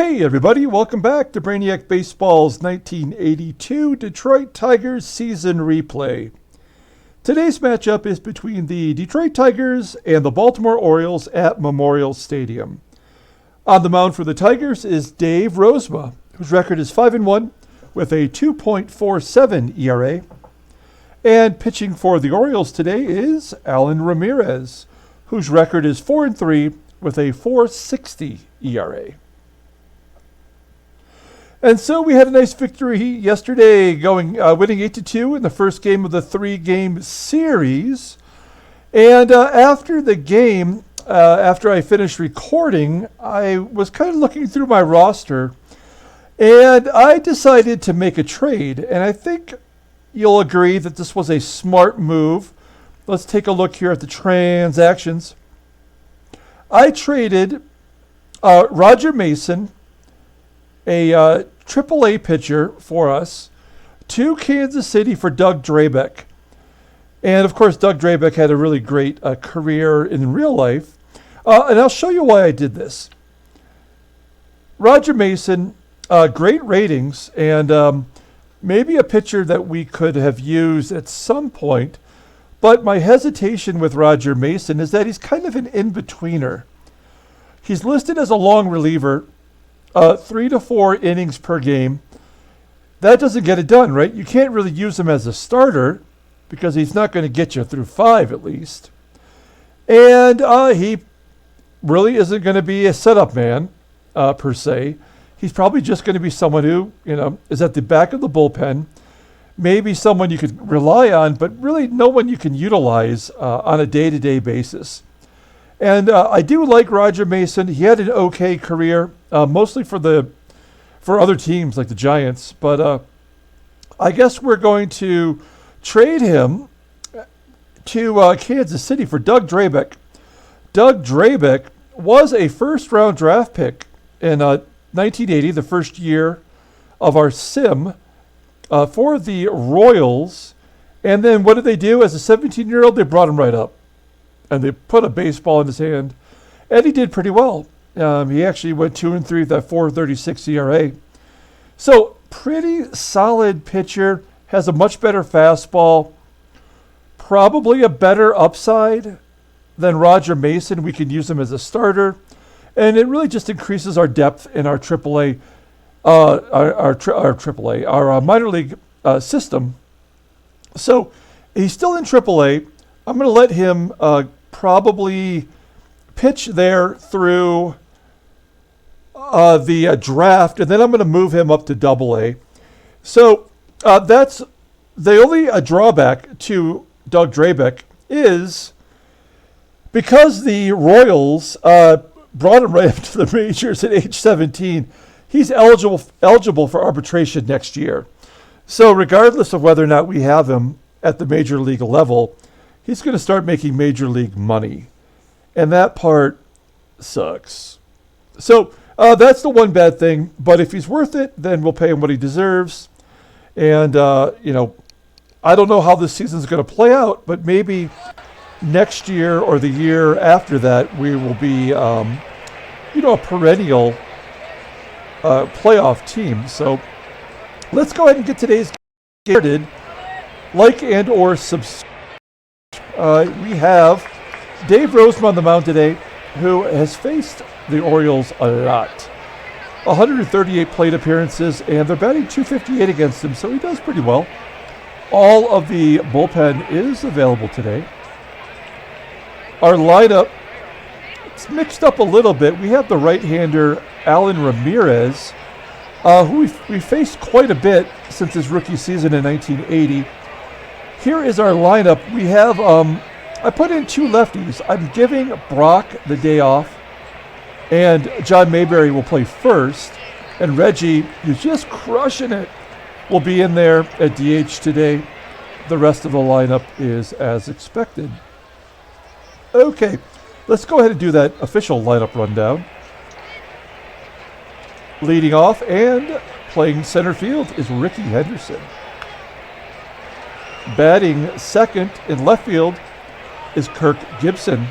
Hey everybody, welcome back to Brainiac Baseball's 1982 Detroit Tigers season replay. Today's matchup is between the Detroit Tigers and the Baltimore Orioles at Memorial Stadium. On the mound for the Tigers is Dave Rozema, whose record is 5-1 with a 2.47 ERA. And pitching for the Orioles today is Allan Ramirez, whose record is 4-3 with a 4.60 ERA. And so we had a nice victory yesterday, winning 8-2 in the first game of the three-game series. And after the game, after I finished recording, I was kind of looking through my roster, and I decided to make a trade. And I think you'll agree that this was a smart move. Let's take a look here at the transactions. I traded Roger Mason, a AAA pitcher for us, to Kansas City for Doug Drabek. And of course, Doug Drabek had a really great career in real life. And I'll show you why I did this. Roger Mason, great ratings, and maybe a pitcher that we could have used at some point. But my hesitation with Roger Mason is that he's kind of an in-betweener. He's listed as a long reliever, 3 to 4 innings per game. That doesn't get it done, right? You can't really use him as a starter because he's not going to get you through 5 at least. And he really isn't going to be a setup man per se. He's probably just going to be someone who, is at the back of the bullpen, maybe someone you could rely on, but really no one you can utilize on a day-to-day basis. And I do like Roger Mason. He had an okay career, mostly for other teams like the Giants. But I guess we're going to trade him to Kansas City for Doug Drabek. Doug Drabek was a first-round draft pick in 1980, the first year of our sim, for the Royals. And then what did they do? As a 17-year-old, they brought him right up. And they put a baseball in his hand, and he did pretty well. He actually went 2-3 with that 4.36 ERA. So pretty solid pitcher, has a much better fastball, probably a better upside than Roger Mason. We can use him as a starter, and it really just increases our depth in our AAA, our minor league system. So he's still in AAA. I'm going to let him probably pitch there through the draft, and then I'm going to move him up to AA. So that's the only drawback to Doug Drabek is because the Royals brought him right up to the majors at age 17, he's eligible for arbitration next year. So regardless of whether or not we have him at the major league level, he's going to start making major league money. And that part sucks. So that's the one bad thing. But if he's worth it, then we'll pay him what he deserves. And, I don't know how this season's going to play out, but maybe next year or the year after that, we will be, a perennial playoff team. So let's go ahead and get today's game started. Like and or subscribe. We have Dave Rozema on the mound today, who has faced the Orioles a lot. 138 plate appearances, and they're batting .258 against him, so he does pretty well. All of the bullpen is available today. Our lineup, it's mixed up a little bit. We have the right-hander Allan Ramirez, who we faced quite a bit since his rookie season in 1980. Here is our lineup. We have, I put in 2 lefties. I'm giving Brock the day off, and John Mayberry will play first. And Reggie, who's just crushing it, will be in there at DH today. The rest of the lineup is as expected. Okay, let's go ahead and do that official lineup rundown. Leading off and playing center field is Rickey Henderson. Batting second in left field is Kirk Gibson.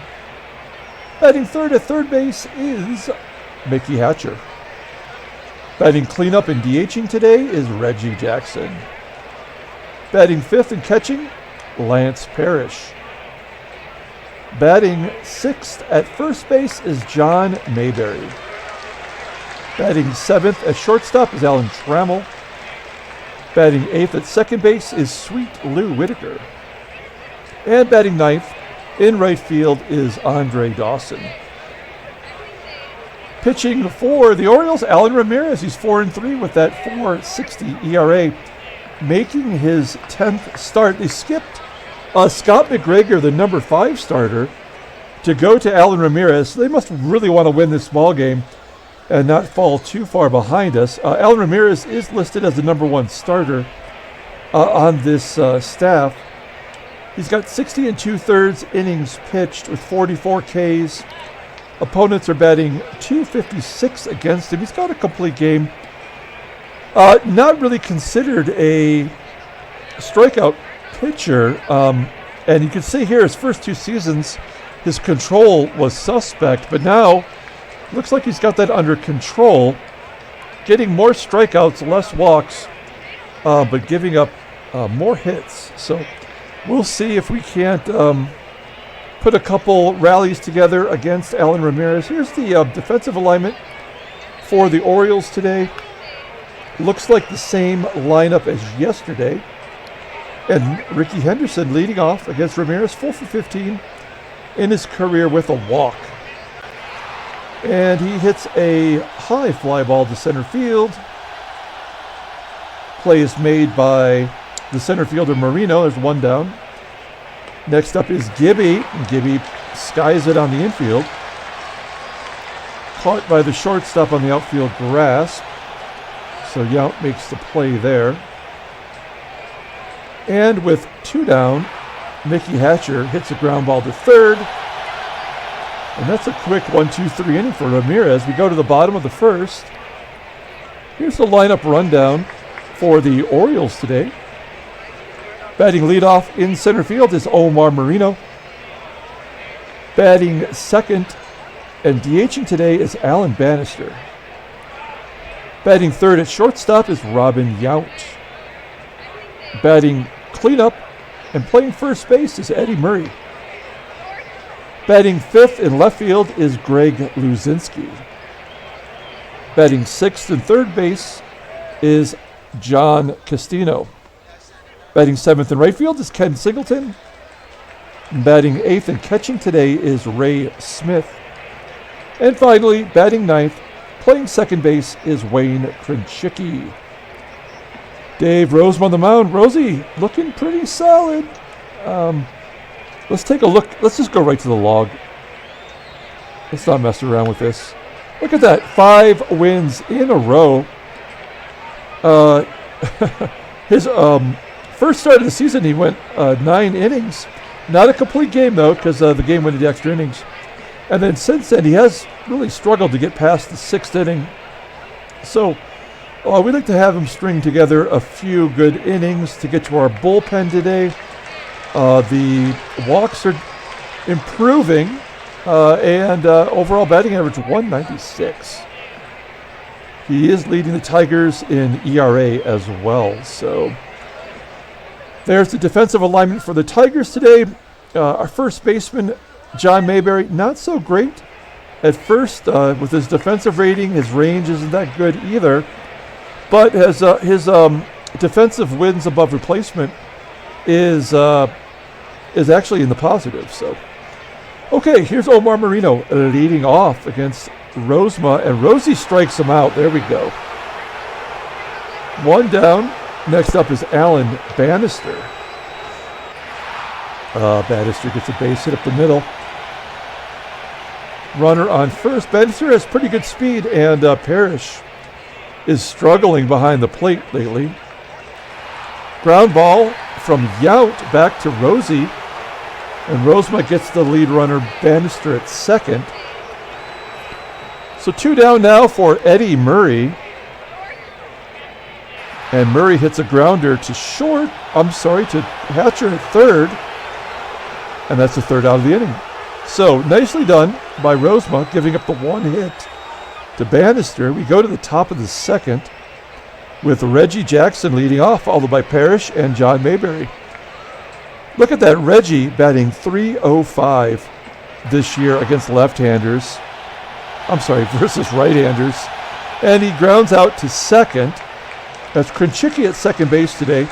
Batting third at third base is Mickey Hatcher. Batting cleanup and DHing today is Reggie Jackson. Batting fifth and catching, Lance Parrish. Batting sixth at first base is John Mayberry. Batting seventh at shortstop is Allan Trammell. Batting eighth at second base is Sweet Lou Whitaker. And batting ninth in right field is Andre Dawson. Pitching for the Orioles, Allan Ramirez. He's 4-3 with that .460 ERA, making his 10th start. They skipped Scott McGregor, the number 5 starter, to go to Allan Ramirez. They must really want to win this ball game and not fall too far behind us. Allan Ramirez is listed as the number 1 starter on this staff. He's got 60 2/3 innings pitched with 44 Ks. Opponents are batting .256 against him. He's got a complete game. Not really considered a strikeout pitcher. And you can see here his first 2 seasons, his control was suspect, but now looks like he's got that under control, getting more strikeouts, less walks, but giving up more hits. So we'll see if we can't put a couple rallies together against Allan Ramirez. Here's the defensive alignment for the Orioles today. Looks like the same lineup as yesterday. And Rickey Henderson leading off against Ramirez, 4 for 15 in his career with a walk. And he hits a high fly ball to center field. Play is made by the center fielder Moreno. There's one down. Next up is Gibby. Gibby skies it on the infield. Caught by the shortstop on the outfield grass. So Yount makes the play there. And with 2 down, Mickey Hatcher hits a ground ball to third. And that's a quick 1-2-3 inning for Ramirez. We go to the bottom of the first. Here's the lineup rundown for the Orioles today. Batting leadoff in center field is Omar Moreno. Batting second and DHing today is Allan Bannister. Batting third at shortstop is Robin Yount. Batting cleanup and playing first base is Eddie Murray. Batting fifth in left field is Greg Luzinski. Batting sixth and third base is John Castino. Batting seventh in right field is Ken Singleton. Batting eighth and catching today is Ray Smith. And finally, batting ninth, playing second base is Wayne Krenchicki. Dave Rozema on the mound. Rosie looking pretty solid. Let's take a look. Let's just go right to the log. Let's not mess around with this. Look at that. 5 wins in a row. His first start of the season, he went 9 innings. Not a complete game, though, because the game went into extra innings. And then since then, he has really struggled to get past the 6th inning. So we'd like to have him string together a few good innings to get to our bullpen today. The walks are improving, and overall batting average 196. He is leading the Tigers in ERA as well. So there's the defensive alignment for the Tigers today. Our first baseman, John Mayberry, not so great at first with his defensive rating. His range isn't that good either, but his defensive wins above replacement is actually in the positive. So, okay, here's Omar Moreno leading off against Rozema, and Rosie strikes him out. There we go. 1 down. Next up is Allan Bannister. Bannister gets a base hit up the middle. Runner on first. Bannister has pretty good speed, and Parrish is struggling behind the plate lately. Ground ball from Yount back to Rosie, and Rozema gets the lead runner, Bannister, at second. So 2 down now for Eddie Murray. And Murray hits a grounder to Hatcher at third. And that's the 3rd out of the inning. So nicely done by Rozema, giving up the 1 hit to Bannister. We go to the top of the second with Reggie Jackson leading off, followed by Parrish and John Mayberry. Look at that, Reggie batting .305 this year against left-handers. Versus right-handers. And he grounds out to second. That's Krenchicki at second base today.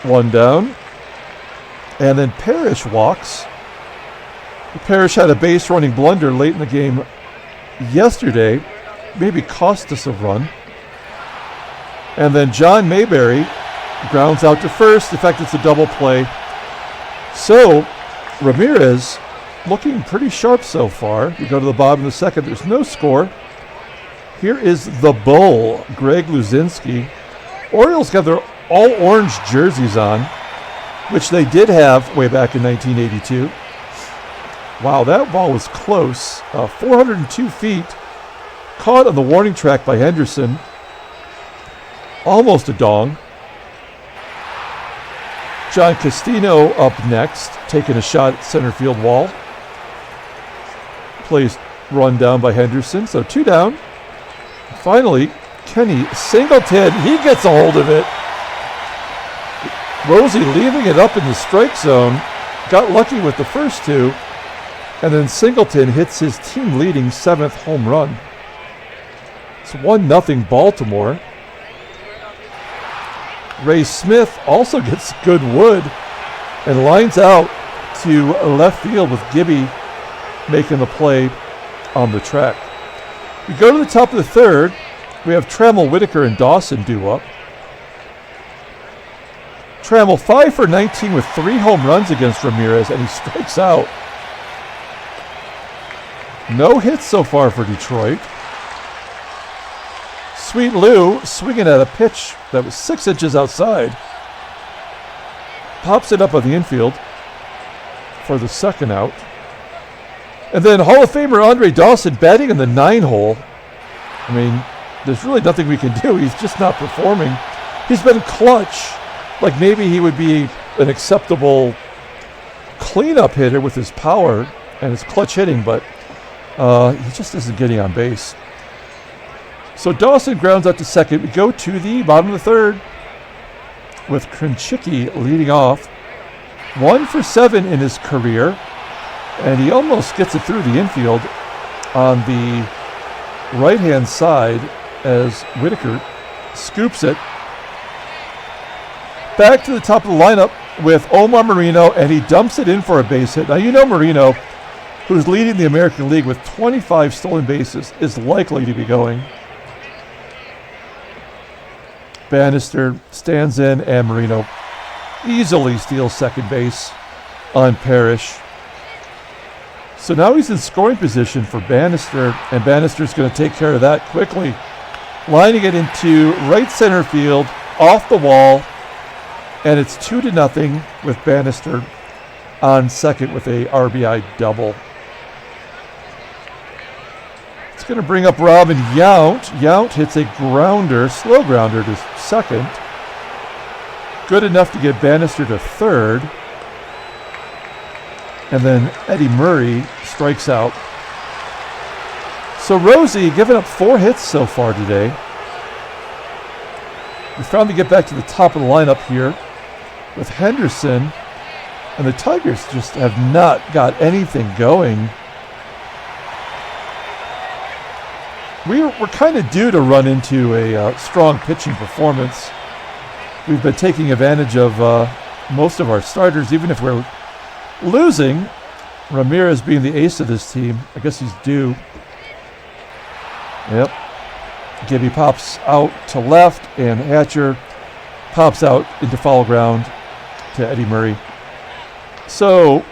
One down. And then Parrish walks. Parrish had a base running blunder late in the game yesterday. Maybe cost us a run. And then John Mayberry grounds out to first. In fact, it's a double play. So, Ramirez looking pretty sharp so far. We go to the bottom of the second. There's no score. Here is the Bull, Greg Luzinski. Orioles got their all-orange jerseys on, which they did have way back in 1982. Wow, that ball was close. 402 feet. Caught on the warning track by Henderson. Almost a dong. John Castino up next, taking a shot at center field wall. Plays run down by Henderson, so 2 down. Finally, Kenny Singleton, he gets a hold of it. Rosie leaving it up in the strike zone. Got lucky with the first 2. And then Singleton hits his team-leading 7th home run. It's 1-0 Baltimore. Ray Smith also gets good wood and lines out to left field with Gibby making the play on the track. We go to the top of the third. We have Trammell, Whitaker, and Dawson due up. Trammell 5 for 19 with 3 home runs against Ramirez, and he strikes out. No hits so far for Detroit. Sweet Lou swinging at a pitch that was 6 inches outside. Pops it up on the infield for the second out. And then Hall of Famer Andre Dawson batting in the 9-hole. I mean, there's really nothing we can do. He's just not performing. He's been clutch. Like maybe he would be an acceptable cleanup hitter with his power and his clutch hitting, but he just isn't getting on base. So Dawson grounds out to second. We go to the bottom of the third with Krenchicki leading off. 1 for 7 in his career, and he almost gets it through the infield on the right-hand side as Whitaker scoops it. Back to the top of the lineup with Omar Moreno, and he dumps it in for a base hit. Now, you know Moreno, who's leading the American League with 25 stolen bases, is likely to be going. Bannister stands in, and Moreno easily steals second base on Parrish. So now he's in scoring position for Bannister, and Bannister's going to take care of that quickly. Lining it into right center field, off the wall, and it's 2-0 with Bannister on second with a RBI double. It's going to bring up Robin Yount. Yount hits a grounder, slow grounder to second. Good enough to get Bannister to third. And then Eddie Murray strikes out. So Rosie giving up 4 hits so far today. We finally get back to the top of the lineup here with Henderson. And the Tigers just have not got anything going. We're kind of due to run into a strong pitching performance. We've been taking advantage of most of our starters, even if we're losing. Ramirez being the ace of this team, I guess he's due. Yep. Gibby pops out to left, and Hatcher pops out into foul ground to Eddie Murray. So,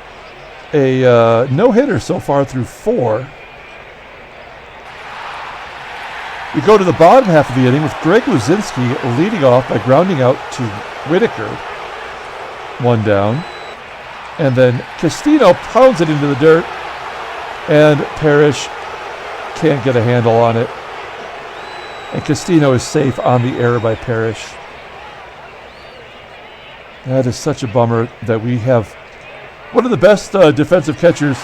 a no-hitter so far through 4. We go to the bottom half of the inning with Greg Luzinski leading off by grounding out to Whitaker. 1 down. And then Castino pounds it into the dirt, and Parrish can't get a handle on it. And Castino is safe on the error by Parrish. That is such a bummer that we have one of the best defensive catchers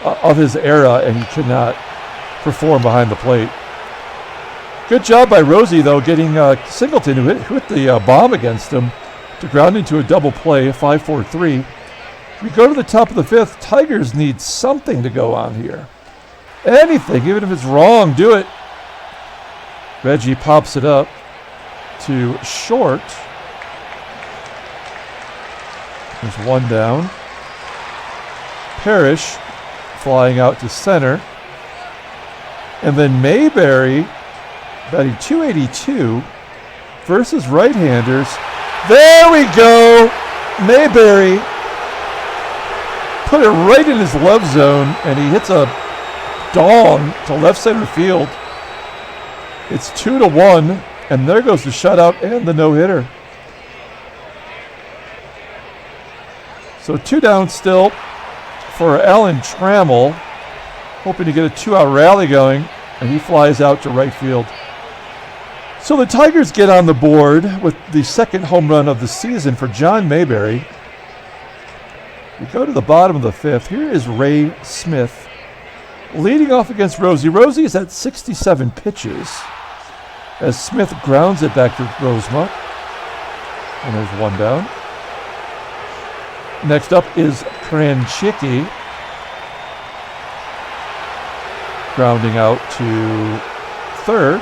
of his era, and he could not perform behind the plate. Good job by Rosie, though, getting Singleton, who hit the bomb against him, to ground into a double play, 5-4-3. We go to the top of the fifth. Tigers need something to go on here. Anything, even if it's wrong, do it. Reggie pops it up to short. There's one down. Parrish flying out to center. And then Mayberry, batting .282 versus right-handers. There we go. Mayberry put it right in his love zone, and he hits a dong to left center field. It's 2-1, and there goes the shutout and the no-hitter. So 2 down still for Allan Trammell, hoping to get a 2-out rally going, and he flies out to right field. So the Tigers get on the board with the second home run of the season for John Mayberry. We go to the bottom of the fifth. Here is Ray Smith leading off against Rosie. Rosie is at 67 pitches as Smith grounds it back to Rozema. And there's one down. Next up is Krenchicki, grounding out to third.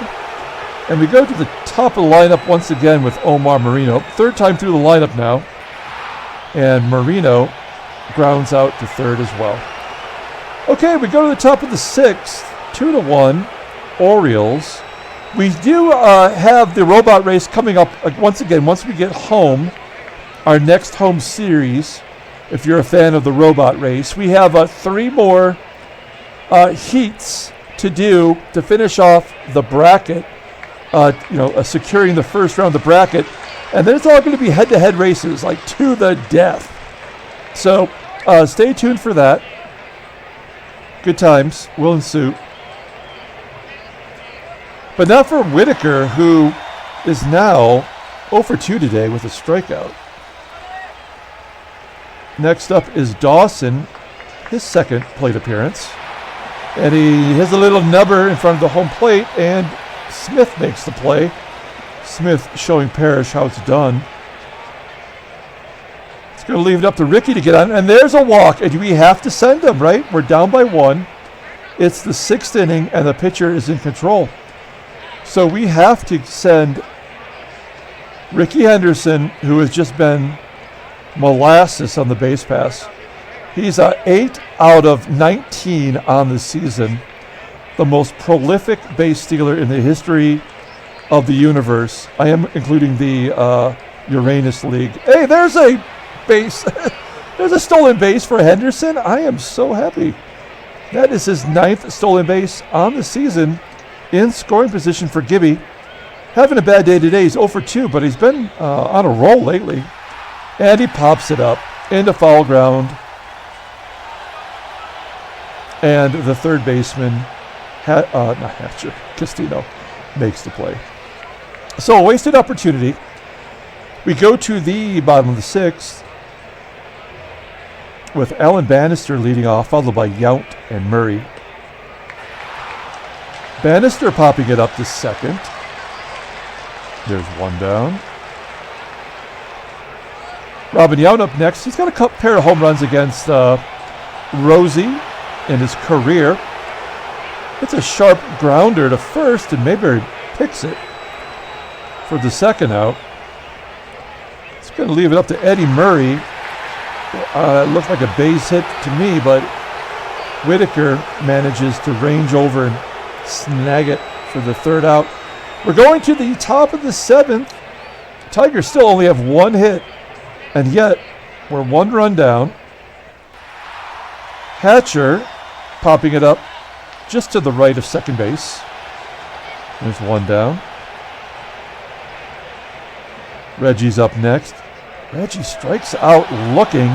And we go to the top of the lineup once again with Omar Moreno. Third time through the lineup now. And Moreno grounds out to third as well. Okay, we go to the top of the sixth. 2-1 Orioles. We do have the robot race coming up once again. Once we get home, our next home series, if you're a fan of the robot race, we have 3 more heats to do to finish off the bracket. Securing the first round of the bracket, and then it's all going to be head-to-head races, like to the death. So stay tuned for that. Good times will ensue. But not for Whitaker, who is now 0 for 2 today with a strikeout. Next up is Dawson, his second plate appearance. And he has a little nubber in front of the home plate, and Smith makes the play. Smith showing Parrish how it's done. It's going to leave it up to Rickey to get on. And there's a walk. And we have to send him, right? We're down by 1. It's the 6th inning, and the pitcher is in control. So we have to send Rickey Henderson, who has just been molasses on the base pass. He's 8 out of 19 on the season. The most prolific base stealer in the history of the universe. I am including the Uranus League. Hey, there's a base. There's a stolen base for Henderson. I am so happy. That is his 9th stolen base on the season in scoring position for Gibby. Having a bad day today. He's 0 for 2, but he's been on a roll lately. And he pops it up into foul ground. And the third baseman, Castino, makes the play. So a wasted opportunity. We go to the bottom of the 6th with Allan Bannister leading off, followed by Yount and Murray. Bannister popping it up to second. There's one down. Robin Yount up next. He's got a pair of home runs against Rosie in his career. It's a sharp grounder to first, and Mayberry picks it for the second out. It's going to leave it up to Eddie Murray. It looked like a base hit to me, but Whitaker manages to range over and snag it for the third out. We're going to the top of the 7th. Tigers still only have 1 hit, and yet we're 1 run down. Hatcher popping it up just to the right of second base. There's one down. Reggie's up next. Reggie strikes out looking.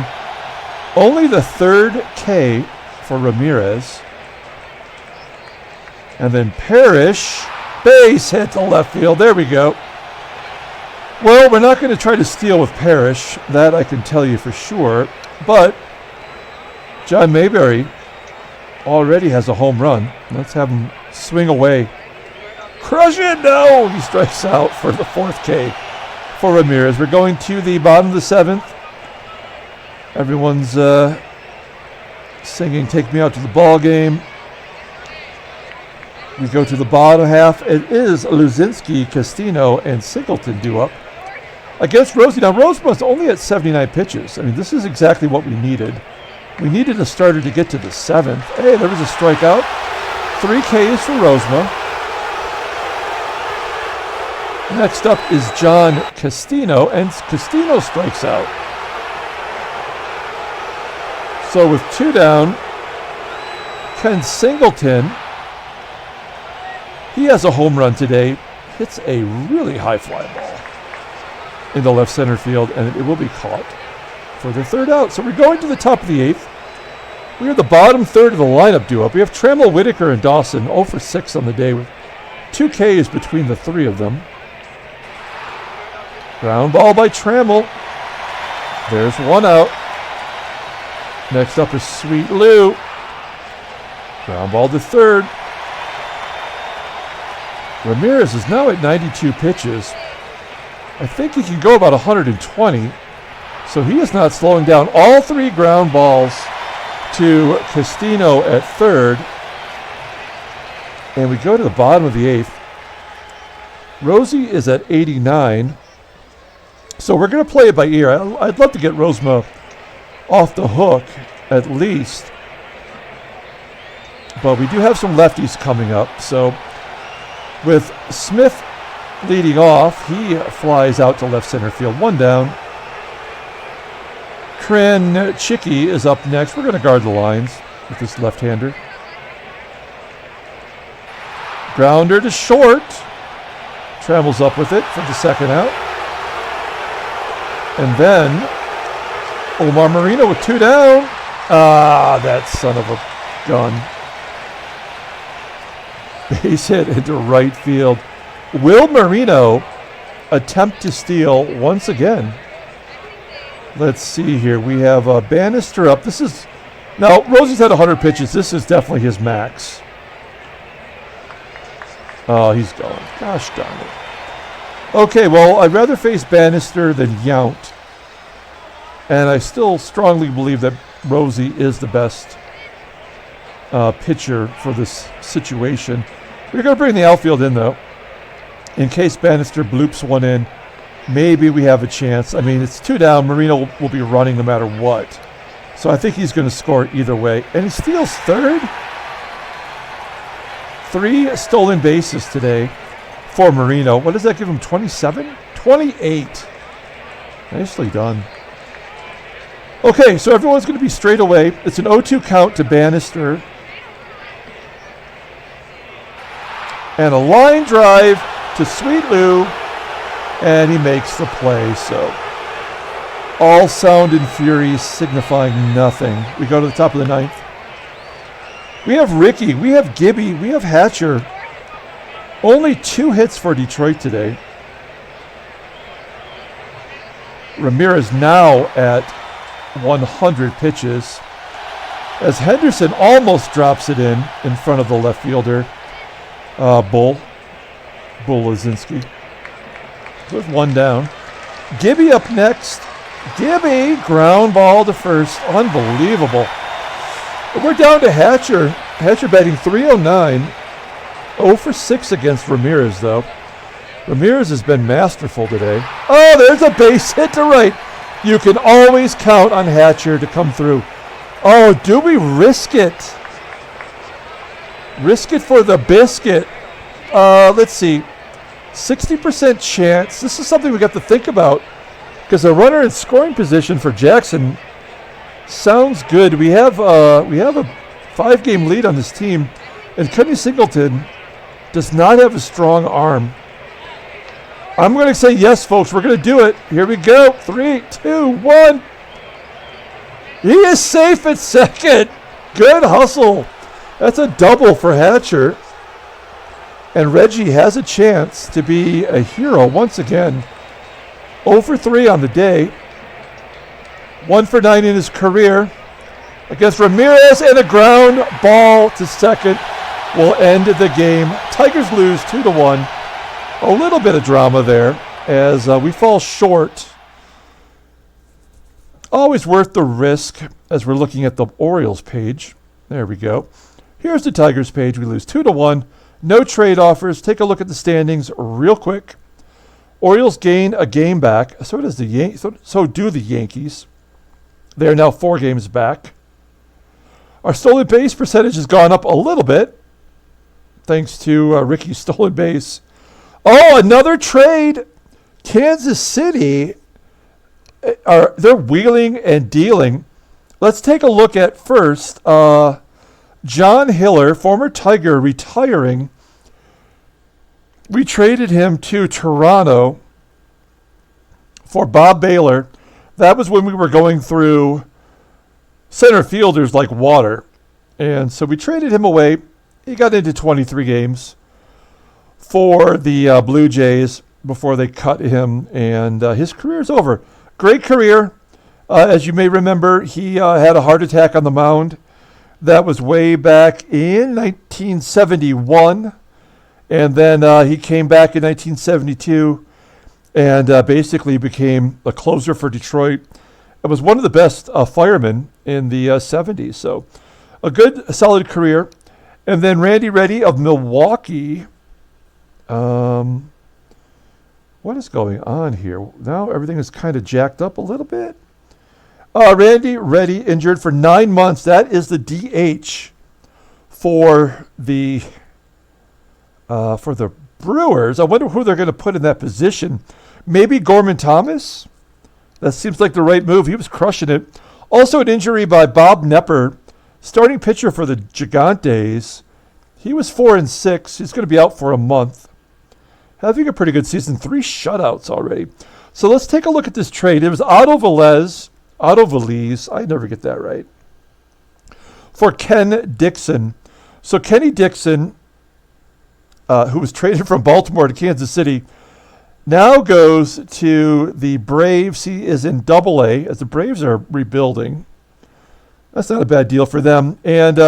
Only the 3rd K for Ramirez. And then Parrish, base hit to left field. There we go. Well, we're not going to try to steal with Parrish. That I can tell you for sure. But John Mayberry already has a home run. Let's have him swing away. Crush it! No! He strikes out for the 4th K for Ramirez. We're going to the bottom of the 7th. Everyone's singing "Take Me Out to the Ball Game." We go to the bottom half. It is Luzinski, Castino, and Singleton due up against Rosie. Now, Rozema's only at 79 pitches. I mean, this is exactly what we needed. We needed a starter to get to the 7th. Hey, there was a strikeout. 3 Ks for Rozema. Next up is John Castino, and Castino strikes out. So with 2 down, Ken Singleton, he has a home run today. Hits a really high fly ball in the left center field, and it will be caught for the 3rd out. So we're going to the top of the 8th. We are the bottom 3rd of the lineup due up. We have Trammell, Whitaker, and Dawson 0 for 6 on the day with 2 Ks between the 3 of them. Ground ball by Trammell. There's 1 out. Next up is Sweet Lou. Ground ball to 3rd. Ramirez is now at 92 pitches. I think he can go about 120. So he is not slowing down. All 3 ground balls to Castino at 3rd. And we go to the bottom of the 8th. Rosie is at 89. So we're going to play it by ear. I'd love to get Rozema off the hook at least. But we do have some lefties coming up. So with Smith leading off, he flies out to left center field. 1 down. Krenchicki is up next. We're going to guard the lines with this left-hander. Grounder to short. Trammell's up with it for the 2nd out. And then Omar Moreno with 2 down. That son of a gun. Base hit into right field. Will Moreno attempt to steal once again? Let's see here. We have Bannister up. Now, Rosie's had 100 pitches. This is definitely his max. Oh, he's going. Gosh darn it. Okay, well, I'd rather face Bannister than Yount. And I still strongly believe that Rosie is the best pitcher for this situation. We're going to bring the outfield in, though, in case Bannister bloops one in. Maybe we have a chance. I mean, it's 2 down. Moreno will be running no matter what. So I think he's going to score either way. And he steals 3rd. 3 stolen bases today for Moreno. What does that give him, 27? 28. Nicely done. Okay, so everyone's going to be straight away. It's an 0-2 count to Bannister. And a line drive to Sweet Lou. And he makes the play. So all sound and fury signifying nothing. We go to the top of the 9th. We have Rickey. We have Gibby. We have Hatcher. Only 2 hits for Detroit today. Ramirez now at 100 pitches. As Henderson almost drops it in front of the left fielder. Bull Luzinski. With 1 down. Gibby up next. Gibby, ground ball to first. Unbelievable. We're down to Hatcher. Hatcher batting 309. 0 for 6 against Ramirez, though. Ramirez has been masterful today. Oh, there's a base hit to right. You can always count on Hatcher to come through. Oh, do we risk it? Risk it for the biscuit. Let's see. 60% chance. This is something we got to think about because a runner in scoring position for Jackson sounds good. We have a 5-game lead on this team, and Kenny Singleton does not have a strong arm. I'm going to say yes, folks. We're going to do it. Here we go. 3, 2, 1. He is safe at second. Good hustle. That's a double for Hatcher. And Reggie has a chance to be a hero once again. 0 for 3 on the day. 1 for 9 in his career. against Ramirez, and a ground ball to second will end the game. Tigers lose 2-1. A little bit of drama there as we fall short. Always worth the risk as we're looking at the Orioles page. There we go. Here's the Tigers page. We lose 2-1. No trade offers. Take a look at the standings real quick. Orioles gain a game back. So does so do the Yankees. They are now 4 games back. Our stolen base percentage has gone up a little bit, thanks to Rickey's stolen base. Oh, another trade. Kansas City, they're wheeling and dealing. Let's take a look at first. John Hiller, former Tiger, retiring. We traded him to Toronto for Bob Baylor. That was when we were going through center fielders like water. And so we traded him away. He got into 23 games for the Blue Jays before they cut him, and his career's over. Great career. As you may remember, he had a heart attack on the mound. That was way back in 1971. And then he came back in 1972 and basically became a closer for Detroit. It was one of the best firemen in the 70s. So a good, solid career. And then Randy Reddy of Milwaukee. What is going on here? Now everything is kind of jacked up a little bit. Randy Reddy injured for 9 months. That is the DH for the Brewers. I wonder who they're going to put in that position. Maybe Gorman Thomas? That seems like the right move. He was crushing it. Also an injury by Bob Nepper, starting pitcher for the Gigantes. He was 4-6. He's going to be out for a month. Having a pretty good season. 3 shutouts already. So let's take a look at this trade. It was Otto Velez, I never get that right, for Ken Dixon. So Kenny Dixon, who was traded from Baltimore to Kansas City, now goes to the Braves. He is in Double-A as the Braves are rebuilding. That's not a bad deal for them. And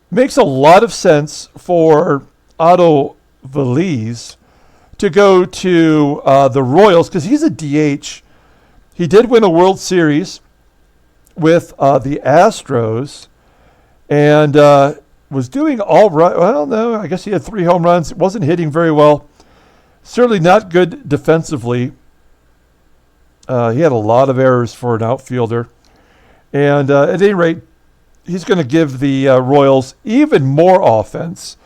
makes a lot of sense for Otto Velez to go to the Royals because he's a DH. He did win a World Series with the Astros and was doing all right. Well, no, I guess he had 3 home runs. Wasn't hitting very well. Certainly not good defensively. He had a lot of errors for an outfielder. And at any rate, he's going to give the Royals even more offense.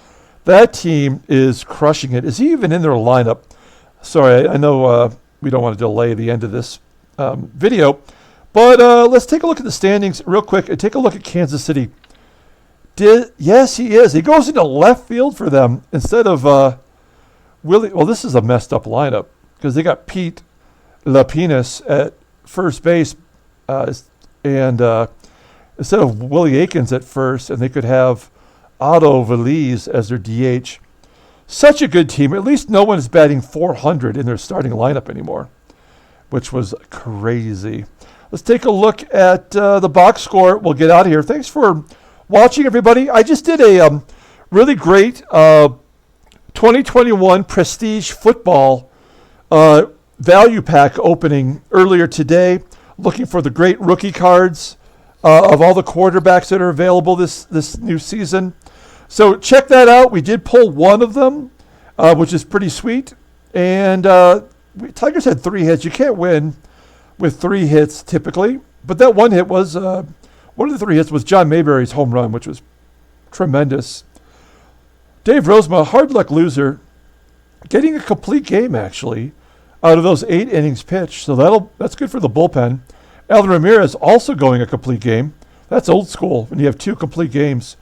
That team is crushing it. Is he even in their lineup? Sorry, I know we don't want to delay the end of this video. But let's take a look at the standings real quick and take a look at Kansas City. Yes, he is. He goes into left field for them instead of Willie. Well, this is a messed up lineup because they got Pete Lapinus at first base and instead of Willie Aikens at first, and they could have Otto Velez as their DH. Such a good team. At least no one is batting 400 in their starting lineup anymore, which was crazy. Let's take a look at the box score. We'll get out of here. Thanks for watching, everybody. I just did a really great 2021 Prestige Football value pack opening earlier today, looking for the great rookie cards of all the quarterbacks that are available this new season. So check that out. We did pull one of them, which is pretty sweet. And Tigers had 3 hits. You can't win with 3 hits typically. But that one hit was, one of the 3 hits was John Mayberry's home run, which was tremendous. Dave Rozema, hard luck loser, getting a complete game actually out of those 8 innings pitched. So that's good for the bullpen. Allan Ramirez also going a complete game. That's old school when you have 2 complete games.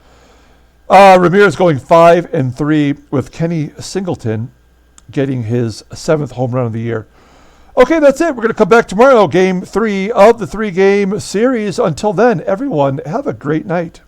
Ramirez going 5-3 with Kenny Singleton getting his 7th home run of the year. Okay, that's it. We're going to come back tomorrow, game 3 of the 3-game series. Until then, everyone, have a great night.